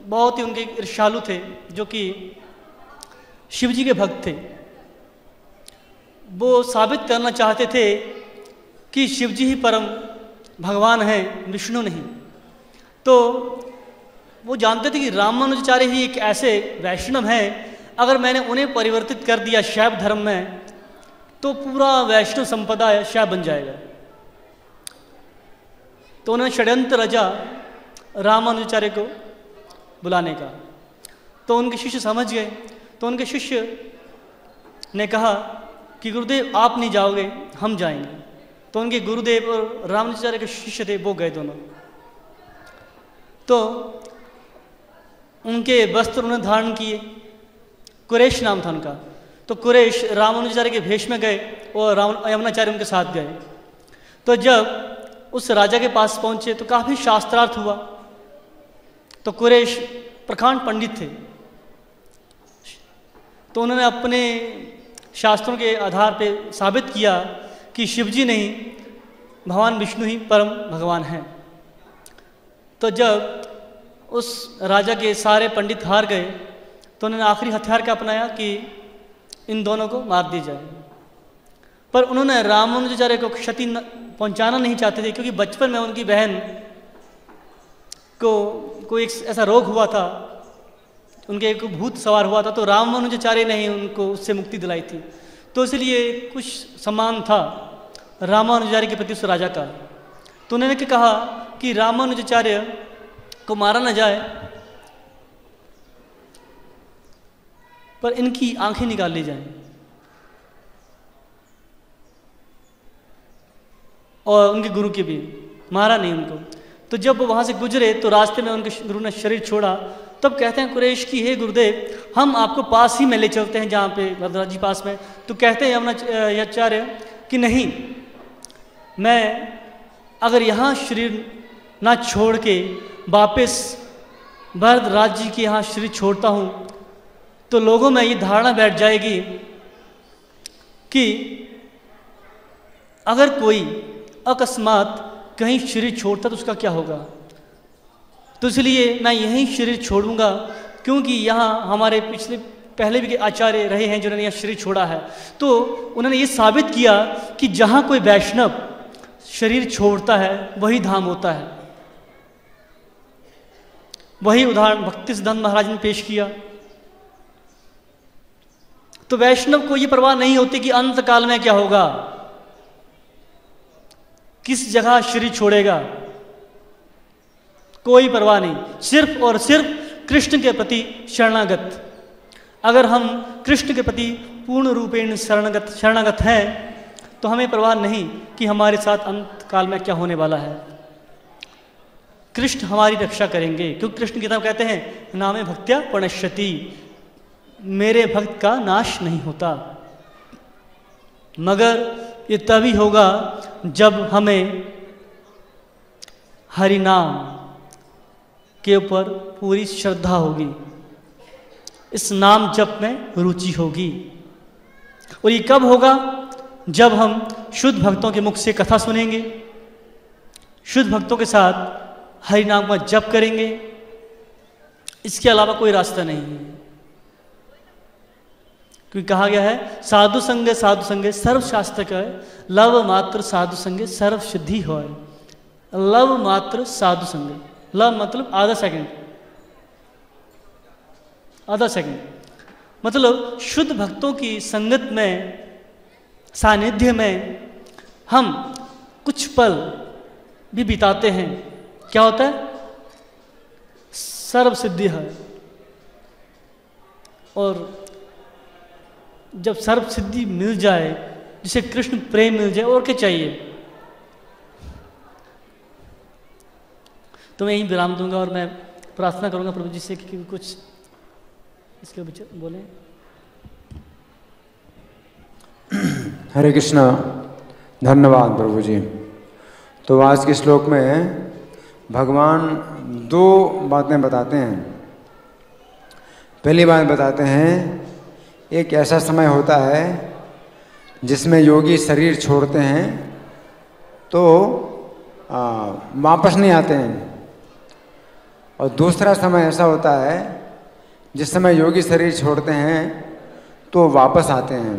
बहुत ही उनके ईर्ष्यालु थे जो कि शिव जी के भक्त थे, वो साबित करना चाहते थे कि शिव जी ही परम भगवान हैं, विष्णु नहीं। तो वो जानते थे कि रामानुजाचार्य ही एक ऐसे वैष्णव हैं, अगर मैंने उन्हें परिवर्तित कर दिया शैव धर्म में तो पूरा वैष्णव संपदा शैव बन जाएगा। तो उन्होंने षड्यंत्र रचा रामानुजाचार्य को बुलाने का। तो उनके शिष्य समझ गए। तो उनके शिष्य ने कहा कि गुरुदेव आप नहीं जाओगे, हम जाएंगे। तो उनके गुरुदेव और रामानुजाचार्य के शिष्य थे, वो गए दोनों। तो उनके वस्त्र उन्होंने धारण किए, कुरेश नाम था उनका। तो कुरेश रामानुजाचार्य के भेष में गए और यमुनाचार्य उनके साथ गए। तो जब उस राजा के पास पहुंचे तो काफ़ी शास्त्रार्थ हुआ। तो कुरेश प्रकांड पंडित थे, तो उन्होंने अपने शास्त्रों के आधार पर साबित किया कि शिवजी नहीं, भगवान विष्णु ही परम भगवान हैं। तो जब उस राजा के सारे पंडित हार गए तो उन्होंने आखिरी हथियार क्या अपनाया कि इन दोनों को मार दी जाए। पर उन्होंने रामानुजाचार्य को क्षति पहुंचाना नहीं चाहते थे, क्योंकि बचपन में उनकी बहन को कोई एक ऐसा रोग हुआ था, उनके एक भूत सवार हुआ था। तो रामानुजाचार्य ने ही उनको उससे मुक्ति दिलाई थी। तो इसलिए कुछ सम्मान था रामानुजाचार्य के प्रति उस राजा का। तो उन्होंने क्या कहा कि रामानुजाचार्य को मारा न जाए, पर इनकी आंखें निकाल ली जाएं। और उनके गुरु की भी, मारा नहीं उनको। तो जब वो वहाँ से गुजरे तो रास्ते में उनके गुरु ने शरीर छोड़ा। तब कहते हैं कुरेश की हे गुरुदेव, हम आपको पास ही में ले चलते हैं, जहाँ पे वरदराज जी पास में। तो कहते हैं यमुनाचार्य कि नहीं, मैं अगर यहाँ शरीर ना छोड़ के वापस वरदराज जी के यहाँ शरीर छोड़ता हूँ तो लोगों में ये धारणा बैठ जाएगी कि अगर कोई अकस्मात कहीं शरीर छोड़ता तो उसका क्या होगा। तो इसलिए मैं यहीं शरीर छोड़ूंगा, क्योंकि यहाँ हमारे पहले भी आचार्य रहे हैं जिन्होंने यहाँ शरीर छोड़ा है। तो उन्होंने ये साबित किया कि जहाँ कोई वैष्णव शरीर छोड़ता है वही धाम होता है। वही उदाहरण भक्ति सिद्धांत महाराज ने पेश किया। तो वैष्णव को ये परवाह नहीं होती कि अंत काल में क्या होगा, किस जगह शरीर छोड़ेगा, कोई परवाह नहीं, सिर्फ और सिर्फ कृष्ण के प्रति शरणागत। अगर हम कृष्ण के प्रति पूर्ण रूपेण शरणागत हैं तो हमें परवाह नहीं कि हमारे साथ अंत काल में क्या होने वाला है। कृष्ण हमारी रक्षा करेंगे, क्योंकि कृष्ण गीता में कहते हैं नामे भक्त्या प्रणश्यति, मेरे भक्त का नाश नहीं होता। मगर ये तभी होगा जब हमें हरि नाम के ऊपर पूरी श्रद्धा होगी, इस नाम जप में रुचि होगी। और ये कब होगा, जब हम शुद्ध भक्तों के मुख से कथा सुनेंगे, शुद्ध भक्तों के साथ हरि नाम का जप करेंगे। इसके अलावा कोई रास्ता नहीं है, क्योंकि कहा गया है साधु संगे सर्व शास्त्र का लव मात्र साधु संगे सर्व सिद्धि हो। लव मात्र साधु संगे, लव मतलब आधा सेकंड मतलब शुद्ध भक्तों की संगत में, सानिध्य में हम कुछ पल भी बिताते हैं, क्या होता है, सर्व सिद्धि है। और जब सर्व सिद्धि मिल जाए, जिसे कृष्ण प्रेम मिल जाए, और क्या चाहिए। तो मैं यही विराम दूंगा और मैं प्रार्थना करूंगा प्रभु जी से कि कुछ इसके विचार बोलें। हरे कृष्णा, धन्यवाद प्रभु जी। तो आज के श्लोक में भगवान दो बातें बताते हैं। पहली बात बताते हैं, एक ऐसा समय होता है जिसमें योगी शरीर छोड़ते हैं तो वापस नहीं आते हैं, और दूसरा समय ऐसा होता है जिस समय योगी शरीर छोड़ते हैं तो वापस आते हैं।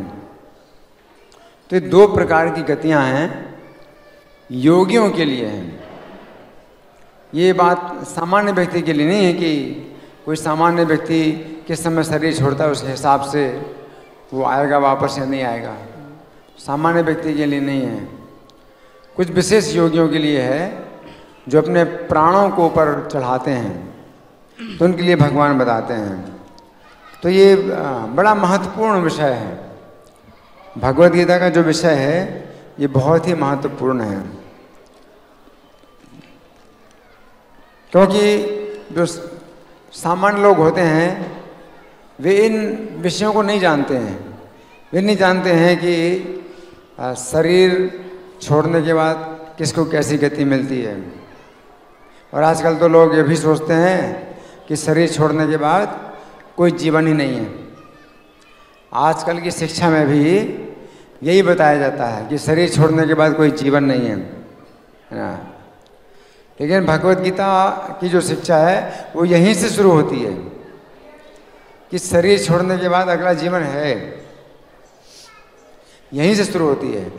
तो ये दो प्रकार की गतियां हैं, योगियों के लिए हैं। ये बात सामान्य व्यक्ति के लिए नहीं है कि कोई सामान्य व्यक्ति किस समय शरीर छोड़ता है उस हिसाब से वो आएगा वापस या नहीं आएगा, सामान्य व्यक्ति के लिए नहीं है। कुछ विशेष योगियों के लिए है जो अपने प्राणों को ऊपर चढ़ाते हैं, तो उनके लिए भगवान बताते हैं। तो ये बड़ा महत्वपूर्ण विषय है। भगवद गीता का जो विषय है ये बहुत ही महत्वपूर्ण है, क्योंकि जो सामान्य लोग होते हैं वे इन विषयों को नहीं जानते हैं। वे नहीं जानते हैं कि शरीर छोड़ने के बाद किसको कैसी गति मिलती है। और आजकल तो लोग ये भी सोचते हैं कि शरीर छोड़ने के बाद कोई जीवन ही नहीं है। आजकल की शिक्षा में भी यही बताया जाता है कि शरीर छोड़ने के बाद कोई जीवन नहीं है ना। लेकिन भगवद गीता की जो शिक्षा है वो यहीं से शुरू होती है कि शरीर छोड़ने के बाद अगला जीवन है, यहीं से शुरू होती है।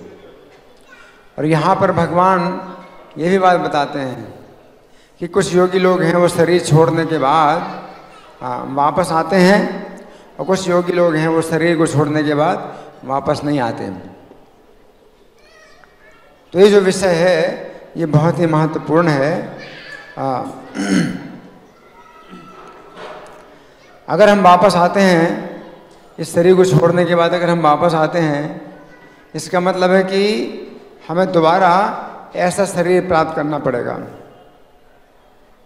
और यहाँ पर भगवान ये भी बात बताते हैं कि कुछ योगी लोग हैं वो शरीर छोड़ने के बाद वापस आते हैं, और कुछ योगी लोग हैं वो शरीर को छोड़ने के बाद वापस नहीं आते। तो ये जो विषय है ये बहुत ही महत्वपूर्ण है। अगर हम वापस आते हैं, इस शरीर को छोड़ने के बाद अगर हम वापस आते हैं, इसका मतलब है कि हमें दोबारा ऐसा शरीर प्राप्त करना पड़ेगा।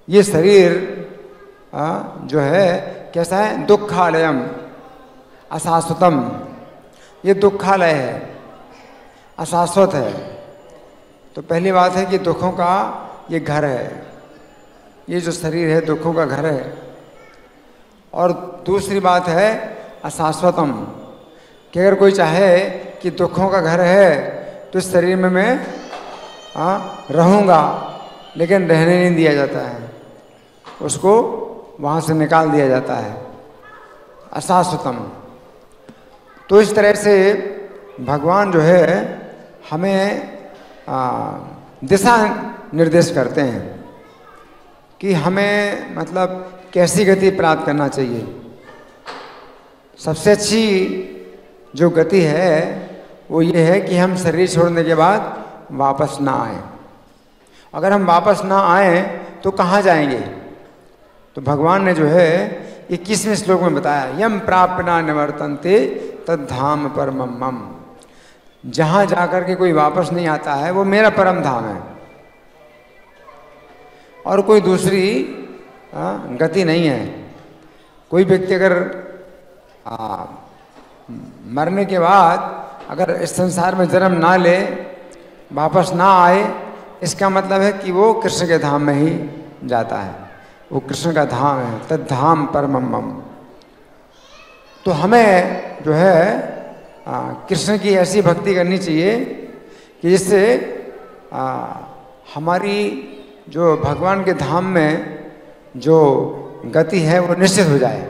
ये शरीर जो है कैसा है, दुखालयम अशाश्वतम, ये दुखालय है, अशाश्वत है। तो पहली बात है कि दुखों का ये घर है, ये जो शरीर है दुखों का घर है। और दूसरी बात है अशाश्वतम, कि अगर कोई चाहे कि दुखों का घर है तो इस शरीर में मैं रहूँगा, लेकिन रहने नहीं दिया जाता है, उसको वहाँ से निकाल दिया जाता है, अशाश्वतम। तो इस तरह से भगवान जो है हमें दिशा निर्देश करते हैं कि हमें मतलब कैसी गति प्राप्त करना चाहिए। सबसे अच्छी जो गति है वो ये है कि हम शरीर छोड़ने के बाद वापस ना आए। अगर हम वापस ना आए तो कहाँ जाएंगे? तो भगवान ने जो है 21वें श्लोक में बताया, यम प्राप्ना निवर्तन्ते तद्धाम परमम मम। जहाँ जाकर के कोई वापस नहीं आता है वो मेरा परम धाम है, और कोई दूसरी गति नहीं है। कोई व्यक्ति अगर मरने के बाद अगर इस संसार में जन्म ना ले, वापस ना आए, इसका मतलब है कि वो कृष्ण के धाम में ही जाता है, वो कृष्ण का धाम है, तद्धाम परमम मम। तो हमें जो है कृष्ण की ऐसी भक्ति करनी चाहिए कि जिससे हमारी जो भगवान के धाम में जो गति है वो निश्चित हो जाए।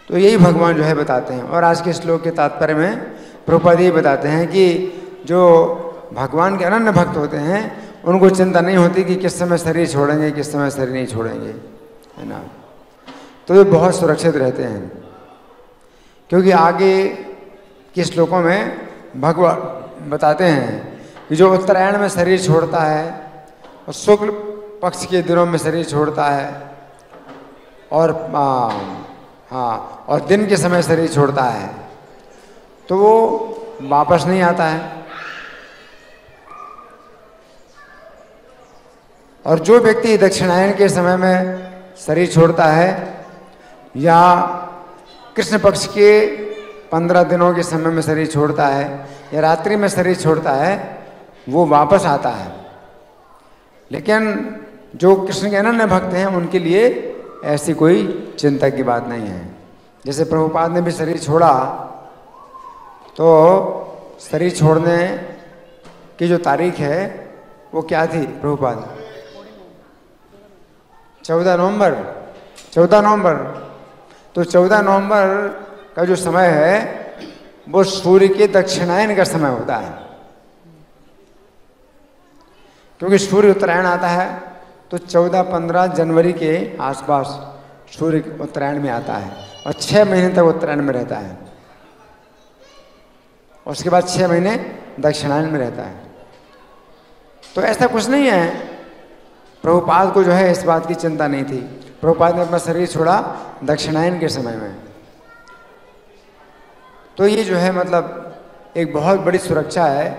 तो यही भगवान जो है बताते हैं। और आज के श्लोक के तात्पर्य में प्रभुपाद ये बताते हैं कि जो भगवान के अनन्य भक्त होते हैं उनको चिंता नहीं होती कि किस समय शरीर छोड़ेंगे, किस समय शरीर नहीं छोड़ेंगे, है ना। तो वे बहुत सुरक्षित रहते हैं, क्योंकि आगे के श्लोकों में भगवान बताते हैं कि जो उत्तरायण में शरीर छोड़ता है और शुक्ल पक्ष के दिनों में शरीर छोड़ता है और और दिन के समय शरीर छोड़ता है तो वो वापस नहीं आता है। और जो व्यक्ति दक्षिणायन के समय में शरीर छोड़ता है या कृष्ण पक्ष के 15 दिनों के समय में शरीर छोड़ता है या रात्रि में शरीर छोड़ता है, वो वापस आता है। लेकिन जो कृष्ण के अनन्य भक्त हैं उनके लिए ऐसी कोई चिंता की बात नहीं है। जैसे प्रभुपाद ने भी शरीर छोड़ा तो शरीर छोड़ने की जो तारीख है वो क्या थी प्रभुपाद? 14 नवंबर। तो 14 नवंबर का जो समय है वो सूर्य के दक्षिणायन का समय होता है, क्योंकि सूर्य उत्तरायण आता है तो 14-15 जनवरी के आसपास सूर्य उत्तरायण में आता है और 6 महीने तक उत्तरायण में रहता है, और उसके बाद 6 महीने दक्षिणायन में रहता है। तो ऐसा कुछ नहीं है, प्रभुपाद को जो है इस बात की चिंता नहीं थी। प्रभुपाद ने अपना शरीर छोड़ा दक्षिणायन के समय में। तो ये जो है मतलब एक बहुत बड़ी सुरक्षा है।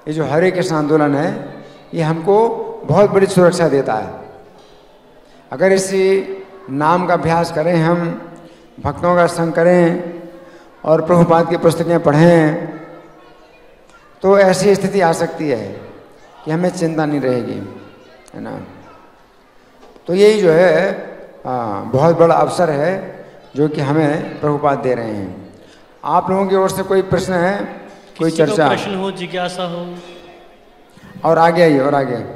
ये जो हरे कृष्ण आंदोलन है ये हमको बहुत बड़ी सुरक्षा देता है। अगर इसी नाम का अभ्यास करें, हम भक्तों का संग करें और प्रभुपाद की पुस्तकें पढ़ें, तो ऐसी स्थिति आ सकती है कि हमें चिंता नहीं रहेगी, है ना। तो यही जो है बहुत बड़ा अवसर है जो कि हमें प्रभुपाद दे रहे हैं। आप लोगों की ओर से कोई प्रश्न है, कोई चर्चा, प्रश्न हो, जिज्ञासा हो? और आगे आइए, और आगे आइए,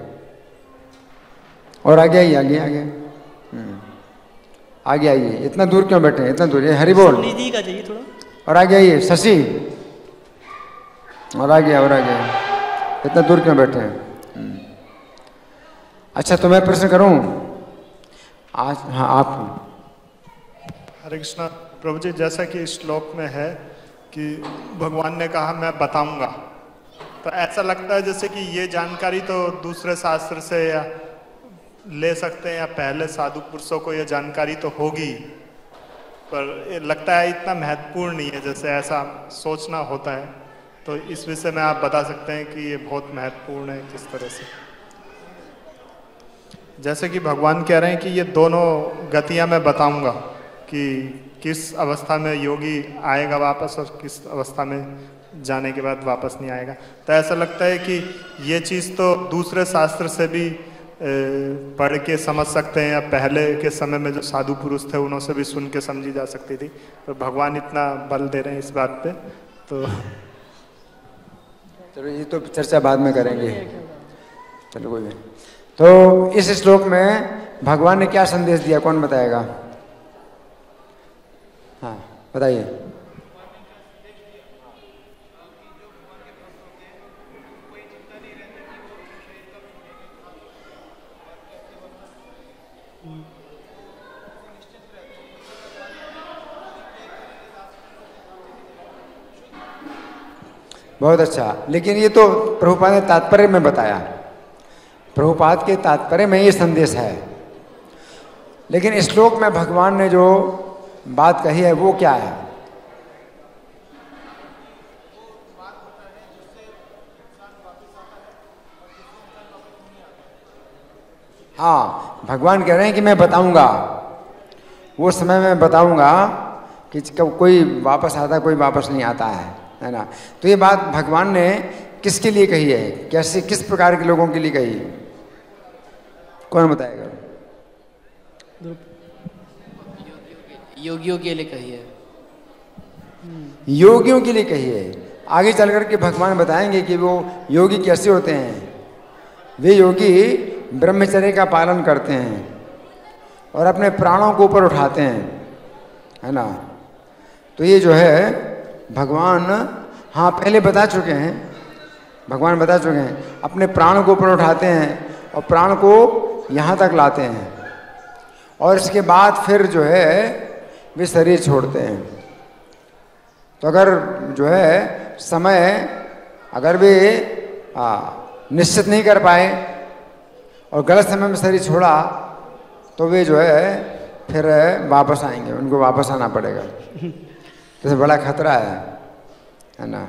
आगे आइए। इतना दूर क्यों बैठे हैं? इतना दूर, ये हरि बोल। निधि का चाहिए थोड़ा। और आगे आइए शशि, और आगे। इतना दूर क्यों बैठे हैं? अच्छा, तो मैं प्रश्न करूं आज? हाँ, आप। हरे कृष्णा प्रभु जी, जैसा कि इस श्लोक में है कि भगवान ने कहा मैं बताऊंगा, तो ऐसा लगता है जैसे कि ये जानकारी तो दूसरे शास्त्र से या ले सकते हैं या पहले साधु पुरुषों को ये जानकारी तो होगी, पर ये लगता है इतना महत्वपूर्ण नहीं है जैसे ऐसा सोचना होता है। तो इस विषय में आप बता सकते हैं कि ये बहुत महत्वपूर्ण है किस तरह से? जैसे कि भगवान कह रहे हैं कि ये दोनों गतियां मैं बताऊंगा कि किस अवस्था में योगी आएगा वापस और किस अवस्था में जाने के बाद वापस नहीं आएगा। तो ऐसा लगता है कि ये चीज़ तो दूसरे शास्त्र से भी पढ़ के समझ सकते हैं या पहले के समय में जो साधु पुरुष थे उनसे भी सुन के समझी जा सकती थी, तो भगवान इतना बल दे रहे हैं इस बात पे। तो चलो ये तो चर्चा बाद में करेंगे, चलो कोई नहीं। तो इस श्लोक में भगवान ने क्या संदेश दिया, कौन बताएगा? हाँ बताइए। बहुत अच्छा। लेकिन ये तो प्रभुपाद ने तात्पर्य में बताया, प्रभुपाद के तात्पर्य में ये संदेश है। लेकिन इस श्लोक में भगवान ने जो बात कही है वो क्या है? हाँ, भगवान कह रहे हैं कि मैं बताऊंगा, वो समय में बताऊंगा कि कोई वापस आता, कोई वापस नहीं आता है ना। तो ये बात भगवान ने किसके लिए कही है, कैसे, किस प्रकार के लोगों के लिए कही है? कौन बताएगा? योगियों के लिए कही है। योगियों के लिए कही है। आगे चल कर के भगवान बताएंगे कि वो योगी कैसे होते हैं। वे योगी ब्रह्मचर्य का पालन करते हैं और अपने प्राणों को ऊपर उठाते हैं, है ना। तो ये जो है भगवान, हाँ पहले बता चुके हैं, भगवान बता चुके हैं, अपने प्राण को ऊपर उठाते हैं और प्राण को यहाँ तक लाते हैं और इसके बाद फिर जो है वे शरीर छोड़ते हैं। तो अगर जो है समय, अगर वे निश्चित नहीं कर पाए और गलत समय में शरीर छोड़ा तो वे जो है फिर वापस आएंगे, उनको वापस आना पड़ेगा। जैसे बड़ा खतरा है ना।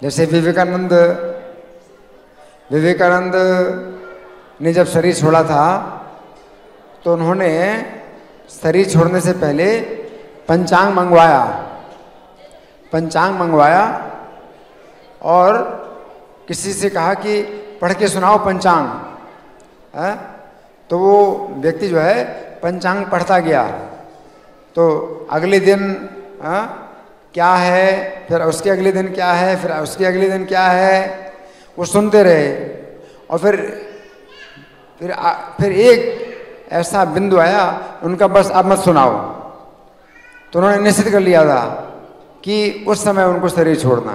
जैसे विवेकानंद ने जब शरीर छोड़ा था तो उन्होंने शरीर छोड़ने से पहले पंचांग मंगवाया और किसी से कहा कि पढ़ के सुनाओ पंचांग। तो वो व्यक्ति जो है पंचांग पढ़ता गया। तो अगले दिन क्या है, फिर उसके अगले दिन क्या है, फिर उसके अगले दिन क्या है, वो सुनते रहे। और फिर एक ऐसा बिंदु आया उनका, बस अब मत सुनाओ। तो उन्होंने निश्चित कर लिया था कि उस समय उनको शरीर छोड़ना।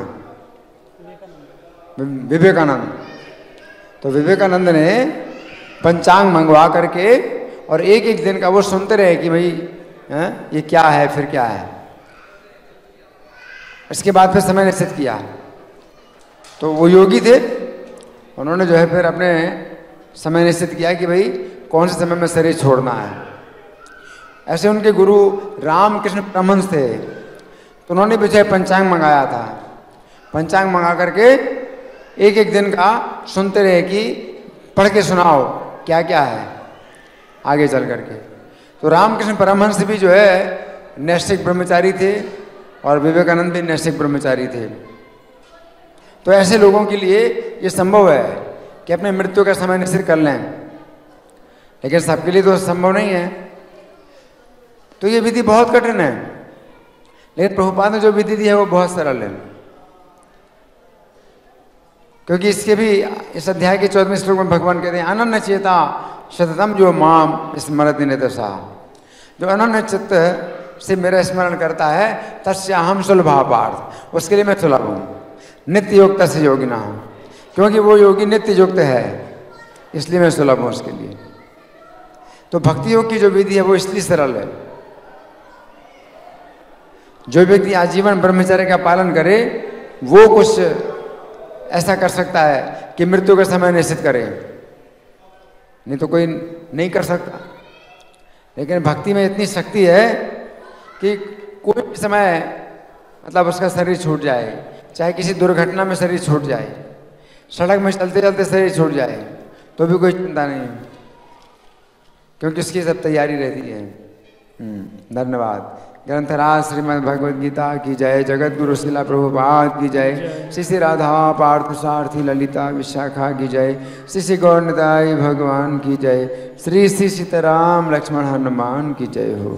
विवेकानंद, तो विवेकानंद ने पंचांग मंगवा करके और एक एक दिन का वो सुनते रहे कि भाई ये क्या है, फिर क्या है। इसके बाद फिर समय निश्चित किया। तो वो योगी थे, उन्होंने जो है फिर अपने समय निश्चित किया कि भाई कौन से समय में शरीर छोड़ना है। ऐसे उनके गुरु रामकृष्ण परमहंस थे, तो उन्होंने भी जो है पंचांग मंगाया था। पंचांग मंगा करके एक एक दिन का सुनते रहे कि पढ़ के सुनाओ क्या क्या है आगे चल करके। तो रामकृष्ण परमहंस भी जो है नैष्ठिक ब्रह्मचारी थे और विवेकानंद भी नैष्ठिक ब्रह्मचारी थे। तो ऐसे लोगों के लिए ये संभव है कि अपने मृत्यु का समय निश्चित कर लें, लेकिन सबके लिए तो संभव नहीं है। तो ये विधि बहुत कठिन है, लेकिन प्रभुपाद ने जो विधि दी है वो बहुत सरल है। क्योंकि इसके भी इस अध्याय के 14वें श्लोक में भगवान कहते हैं, अनन्य चेता सततम जो माम स्मरति नितसा। जो अनन्य चित्त से मेरा स्मरण करता है तस्याहम सुलभा पार्थ, उसके लिए मैं सुलभ हूँ। नित्य युक्त से योगिना हूँ, क्योंकि वो योगी नित्य युक्त है, इसलिए मैं सुलभ हूँ उसके लिए। तो भक्ति योग की जो विधि है वो इसलिए सरल है। जो व्यक्ति आजीवन ब्रह्मचर्य का पालन करे वो कुछ ऐसा कर सकता है कि मृत्यु का समय निश्चित करे, नहीं तो कोई नहीं कर सकता। लेकिन भक्ति में इतनी शक्ति है कि कोई भी समय मतलब उसका शरीर छूट जाए, चाहे किसी दुर्घटना में शरीर छूट जाए, सड़क में चलते चलते शरीर छूट जाए, तो भी कोई चिंता नहीं, क्योंकि उसकी सब तैयारी रहती है। धन्यवाद। ग्रंथराज श्रीमद् भगवद गीता की जय। जगत गुरु शिला प्रभुपाद की जय। श्री श्री राधा पार्थ सारथी ललिता विशाखा की जय। श्री श्री गौरनिताई भगवान की जय। श्री श्री सीताराम लक्ष्मण हनुमान की जय हो।